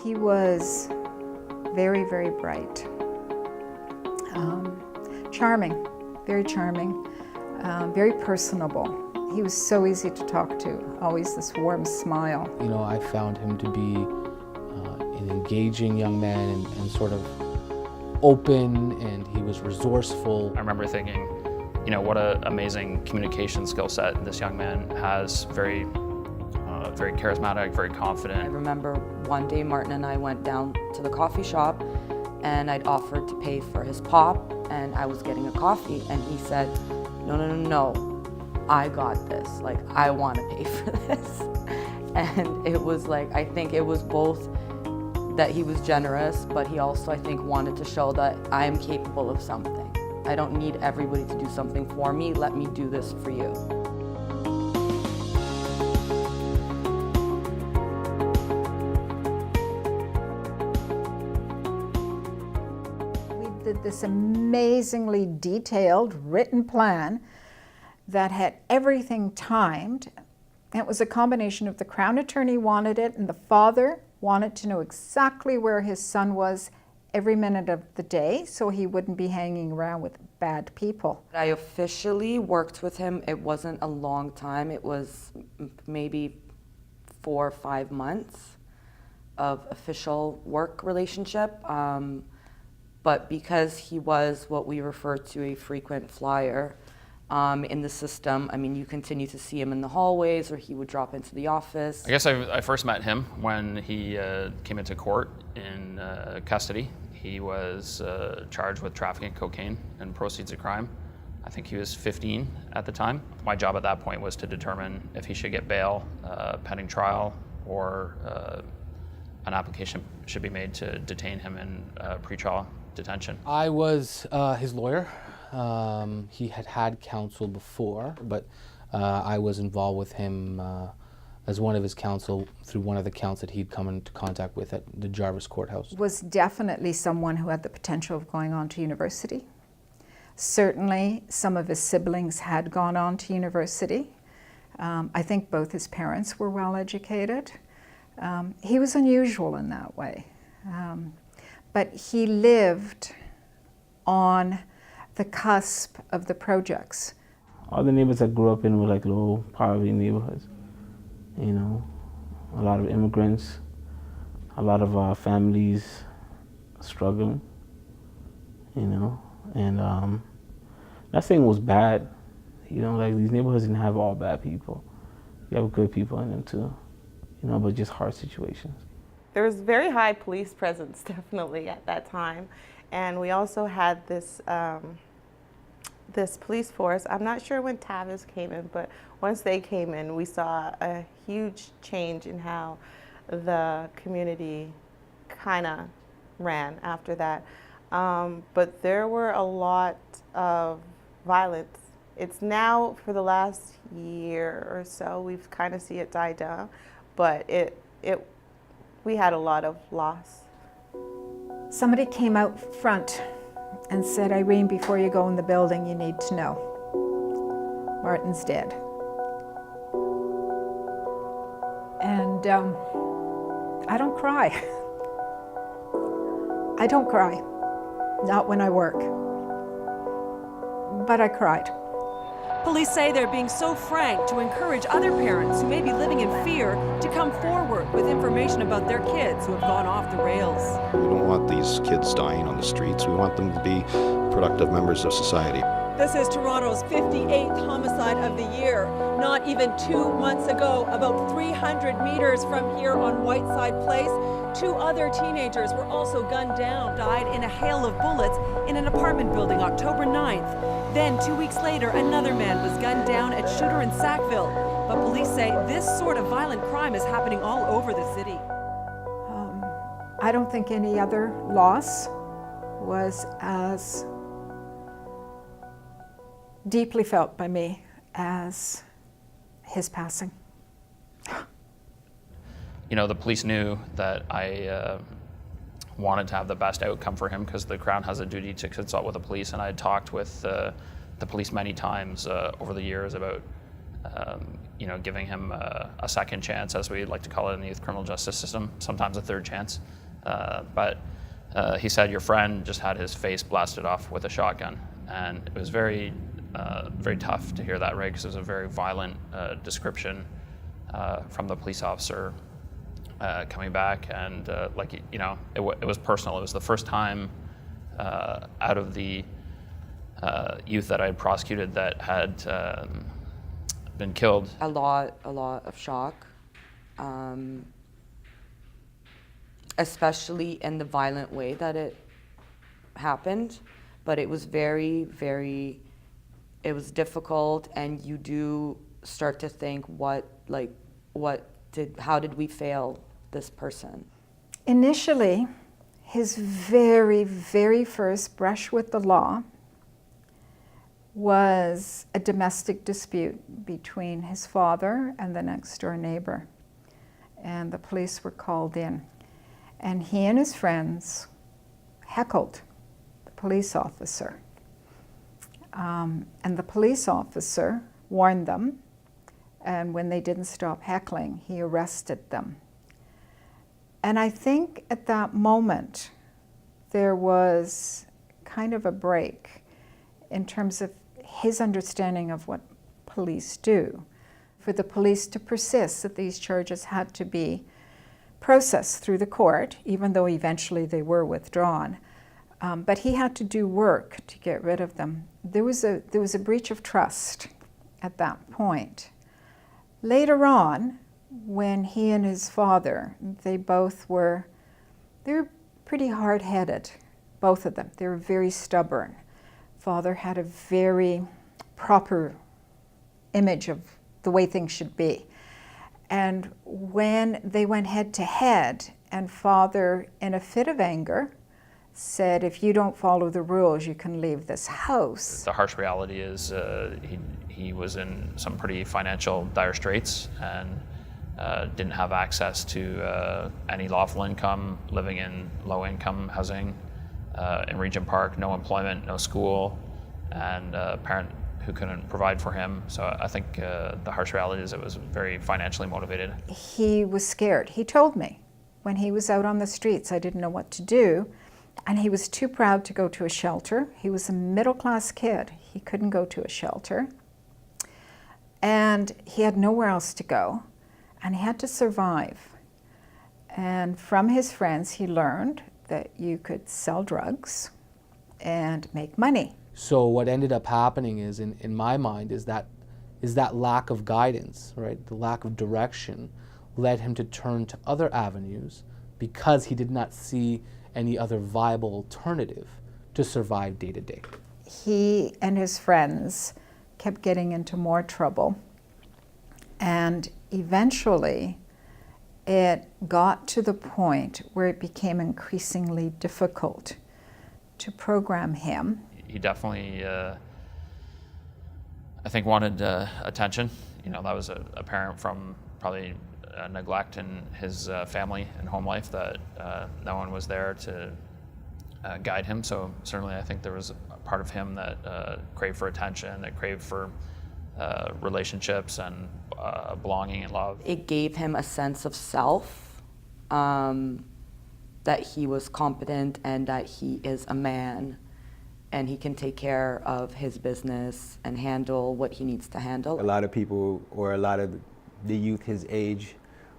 He was very, very bright. Charming, very charming, very personable. He was so easy to talk to, always this warm smile. You know, I found him to be an engaging young man and sort of open, and he was resourceful. I remember thinking, you know, what an amazing communication skill set this young man has. Very charismatic, very confident. I remember one day Martin and I went down to the coffee shop and I'd offered to pay for his pop and I was getting a coffee and he said, no, I got this. Like, I want to pay for this. And it was like, I think it was both that he was generous, but he also, I think, wanted to show that I am capable of something. I don't need everybody to do something for me. Let me do this for you. We did this amazingly detailed written plan that had everything timed. It was a combination of the Crown Attorney wanted it and the father wanted to know exactly where his son was every minute of the day so he wouldn't be hanging around with bad people. I officially worked with him. It wasn't a long time. It was maybe 4 or 5 months of official work relationship. But because he was what we refer to a frequent flyer in the system, I mean, you continue to see him in the hallways or he would drop into the office. I guess I first met him when he came into court in custody. He was charged with trafficking cocaine and proceeds of crime. I think he was 15 at the time. My job at that point was to determine if he should get bail pending trial or an application should be made to detain him in pretrial detention. I was his lawyer. He had counsel before, but I was involved with him as one of his counsel through one of the counts that he'd come into contact with at the Jarvis Courthouse. Was definitely someone who had the potential of going on to university. Certainly some of his siblings had gone on to university. I think both his parents were well educated. He was unusual in that way. But he lived on the cusp of the projects. All the neighborhoods I grew up in were like low poverty neighborhoods. You know, a lot of immigrants, a lot of families struggling, you know, and not saying it was bad, you know, like these neighborhoods didn't have all bad people. You have good people in them too, you know, but just hard situations. There was very high police presence definitely at that time. And we also had this this police force. I'm not sure when Tavis came in, but once they came in, we saw a huge change in how the community kind of ran after that. But there were a lot of violence. It's now, for the last year or so, we've kind of see it die down, but we had a lot of loss. Somebody came out front and said, Irene, before you go in the building, you need to know Martin's dead. And I don't cry. I don't cry, not when I work, but I cried. Police say they're being so frank to encourage other parents who may be living in fear to come forward with information about their kids who have gone off the rails. We don't want these kids dying on the streets. We want them to be productive members of society. This is Toronto's 58th homicide of the year. Not even 2 months ago, about 300 meters from here on Whiteside Place, 2 other teenagers were also gunned down, died in a hail of bullets in an apartment building October 9th. Then 2 weeks later, another man was gunned down at Shooter in Sackville. But police say this sort of violent crime is happening all over the city. I don't think any other loss was as deeply felt by me as his passing. You know, the police knew that I wanted to have the best outcome for him because the Crown has a duty to consult with the police, and I had talked with the police many times over the years about giving him a second chance, as we like to call it in the youth criminal justice system, sometimes a third chance. But he said your friend just had his face blasted off with a shotgun, and it was very tough to hear that, right? Because it was a very violent description from the police officer coming back, and it was personal. It was the first time out of the youth that I had prosecuted that had been killed. A lot of shock, especially in the violent way that it happened. But it was very, it was difficult, and you do start to think, how did we fail this person? Initially, his very, very first brush with the law was a domestic dispute between his father and the next door neighbor. And the police were called in. And he and his friends heckled the police officer. And the police officer warned them, and when they didn't stop heckling, he arrested them. And I think at that moment, there was kind of a break in terms of his understanding of what police do. For the police to persist that these charges had to be processed through the court, even though eventually they were withdrawn. But he had to do work to get rid of them. There was a breach of trust at that point. Later on, when he and his father, they were pretty hard-headed, both of them. They were very stubborn. Father had a very proper image of the way things should be. And when they went head-to-head, and father, in a fit of anger, said, if you don't follow the rules, you can leave this house. The harsh reality is he was in some pretty financial dire straits, and didn't have access to any lawful income, living in low-income housing in Regent Park, no employment, no school, and a parent who couldn't provide for him. So I think the harsh reality is it was very financially motivated. He was scared. He told me when he was out on the streets, I didn't know what to do, and he was too proud to go to a shelter. He was a middle-class kid. He couldn't go to a shelter, and he had nowhere else to go. And he had to survive. And from his friends, he learned that you could sell drugs and make money. So what ended up happening is, in my mind, is that lack of guidance, right? The lack of direction led him to turn to other avenues because he did not see any other viable alternative to survive day to day. He and his friends kept getting into more trouble. And eventually, it got to the point where it became increasingly difficult to program him. He definitely, I think, wanted attention. That was apparent from probably neglect in his family and home life, that no one was there to guide him. So certainly I think there was a part of him that craved for attention, that craved for relationships and belonging and love. It gave him a sense of self, that he was competent and that he is a man and he can take care of his business and handle what he needs to handle. A lot of people, or a lot of the youth his age,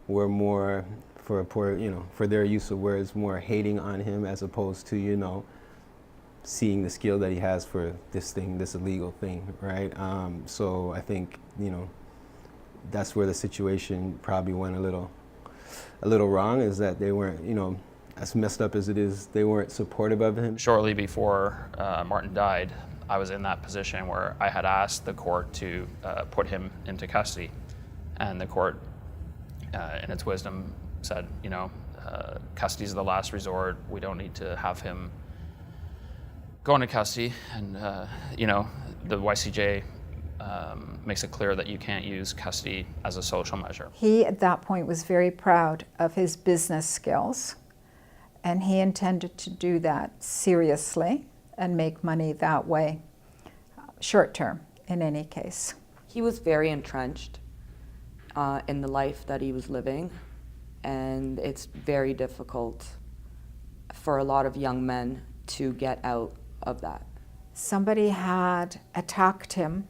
were more, for their use of words, more hating on him as opposed to, seeing the skill that he has for this illegal thing, right? So I think, that's where the situation probably went a little wrong, is that they weren't, as messed up as it is, they weren't supportive of him. Shortly before Martin died, I was in that position where I had asked the court to put him into custody, and the court, in its wisdom, said, custody is the last resort. We don't need to have him go into custody, and the YCJ makes it clear that you can't use custody as a social measure. He, at that point, was very proud of his business skills, and he intended to do that seriously and make money that way, short term, in any case. He was very entrenched in the life that he was living, and it's very difficult for a lot of young men to get out of that. Somebody had attacked him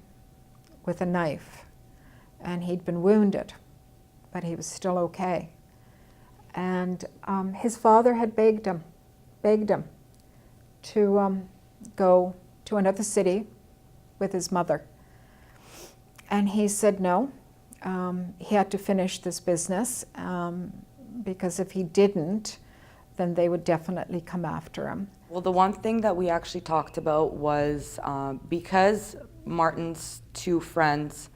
with a knife, and he'd been wounded, but he was still okay. And his father had begged him to go to another city with his mother. And he said no. He had to finish this business because if he didn't, then they would definitely come after him. Well, the one thing that we actually talked about was because Martin's two friends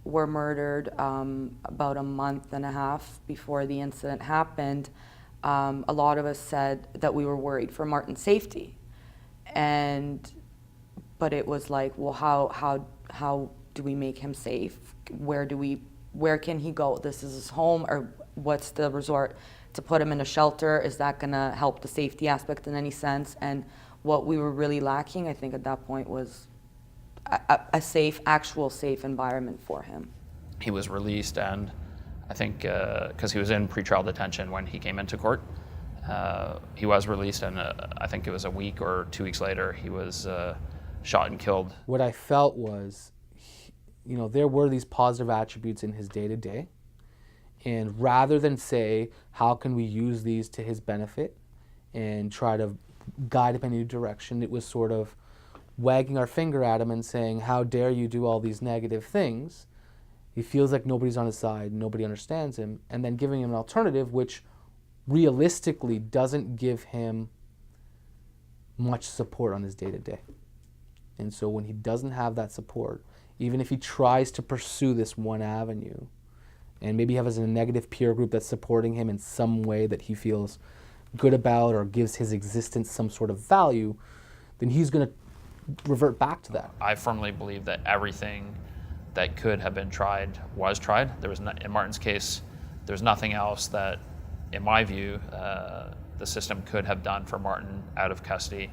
were murdered about a month and a half before the incident happened, a lot of us said that we were worried for Martin's safety. But it was like, well, how do we make him safe? Where can he go? This is his home, or what's the resort? To put him in a shelter, is that gonna help the safety aspect in any sense? And what we were really lacking, I think at that point, was a safe, actual safe environment for him. He was released, and I think because he was in pretrial detention when he came into court, he was released, and I think it was a week or 2 weeks later, he was shot and killed. What I felt was, you know, there were these positive attributes in his day-to-day, and rather than say, how can we use these to his benefit and try to guide him in a new direction, it was sort of wagging our finger at him and saying, how dare you do all these negative things? He feels like nobody's on his side, nobody understands him, and then giving him an alternative which realistically doesn't give him much support on his day-to-day. And so when he doesn't have that support, even if he tries to pursue this one avenue, and maybe has a negative peer group that's supporting him in some way that he feels good about or gives his existence some sort of value, then he's going to revert back to that. I firmly believe that everything that could have been tried was tried. There was in Martin's case, there's nothing else that, in my view, the system could have done for Martin out of custody.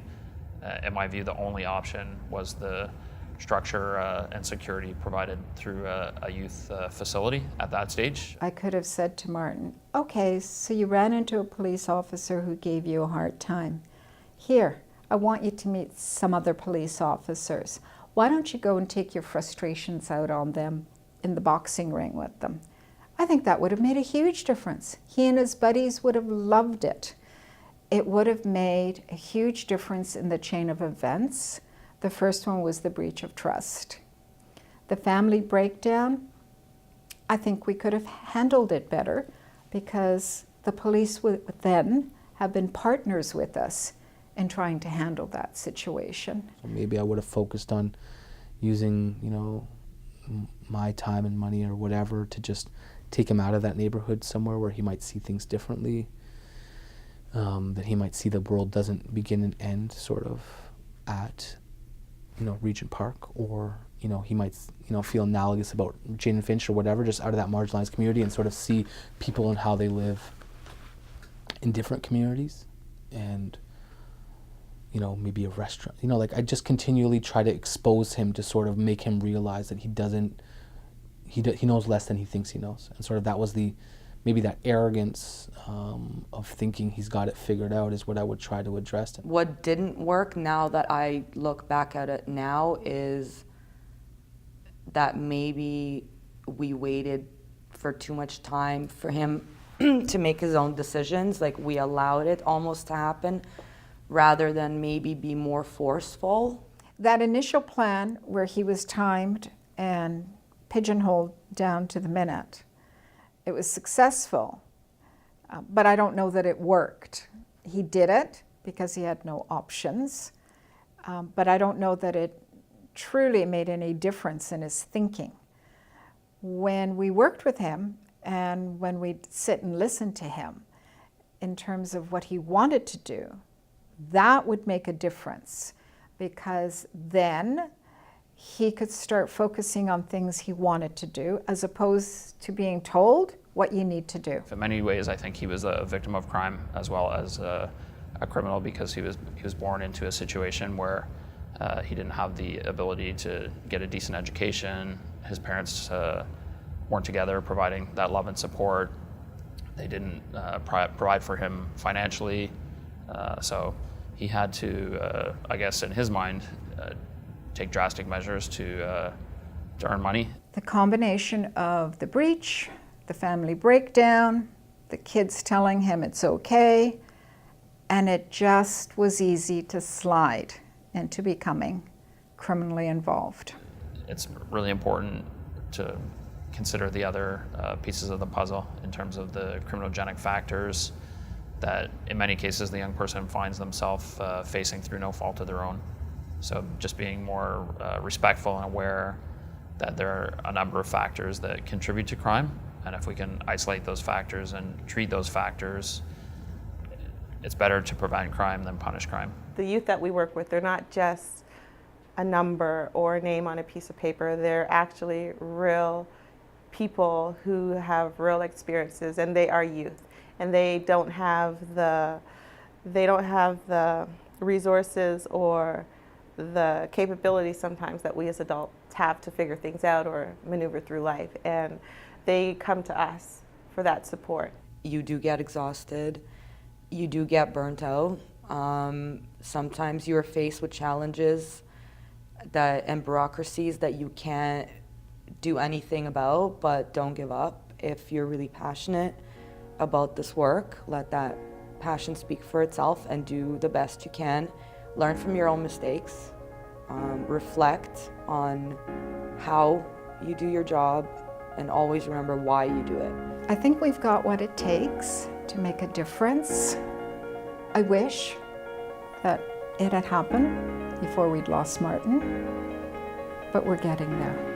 In my view, the only option was the structure and security provided through a youth facility at that stage. I could have said to Martin, okay, so you ran into a police officer who gave you a hard time. Here, I want you to meet some other police officers. Why don't you go and take your frustrations out on them in the boxing ring with them? I think that would have made a huge difference. He and his buddies would have loved it. It would have made a huge difference in the chain of events. The first one was the breach of trust. The family breakdown, I think we could have handled it better because the police would then have been partners with us in trying to handle that situation. So maybe I would have focused on using, you know, my time and money or whatever to just take him out of that neighborhood somewhere where he might see things differently, that he might see the world doesn't begin and end sort of at, you know, Regent Park, or, you know, he might, you know, feel analogous about Jane and Finch or whatever, just out of that marginalized community and sort of see people and how they live in different communities. And, you know, maybe a restaurant, you know, like I just continually try to expose him to sort of make him realize that he doesn't, he knows less than he thinks he knows. And sort of that was maybe that arrogance of thinking he's got it figured out is what I would try to address. What didn't work, now that I look back at it now, is that maybe we waited for too much time for him to make his own decisions. Like, we allowed it almost to happen rather than maybe be more forceful. That initial plan where he was timed and pigeonholed down to the minute, it was successful, but I don't know that it worked. He did it because he had no options, but I don't know that it truly made any difference in his thinking. When we worked with him and when we'd sit and listen to him in terms of what he wanted to do, that would make a difference, because then he could start focusing on things he wanted to do as opposed to being told what you need to do. In many ways, I think he was a victim of crime as well as a criminal, because he was born into a situation where He didn't have the ability to get a decent education. His parents weren't together providing that love and support. They didn't provide for him financially. So he had to, I guess in his mind, take drastic measures to earn money. The combination of the breach, the family breakdown, the kids telling him it's okay, and it just was easy to slide into becoming criminally involved. It's really important to consider the other pieces of the puzzle in terms of the criminogenic factors that in many cases the young person finds themselves facing through no fault of their own. So just being more respectful and aware that there are a number of factors that contribute to crime, and if we can isolate those factors and treat those factors, it's better to prevent crime than punish crime. The youth that we work with, they're not just a number or a name on a piece of paper. They're actually real people who have real experiences, and they are youth, and they don't have the resources or the capability sometimes that we as adults have to figure things out or maneuver through life, and they come to us for that support. You do get exhausted, you do get burnt out. Sometimes you're faced with challenges and bureaucracies that you can't do anything about, but don't give up. If you're really passionate about this work, let that passion speak for itself and do the best you can. Learn from your own mistakes, reflect on how you do your job, and always remember why you do it. I think we've got what it takes to make a difference. I wish that it had happened before we'd lost Martin, but we're getting there.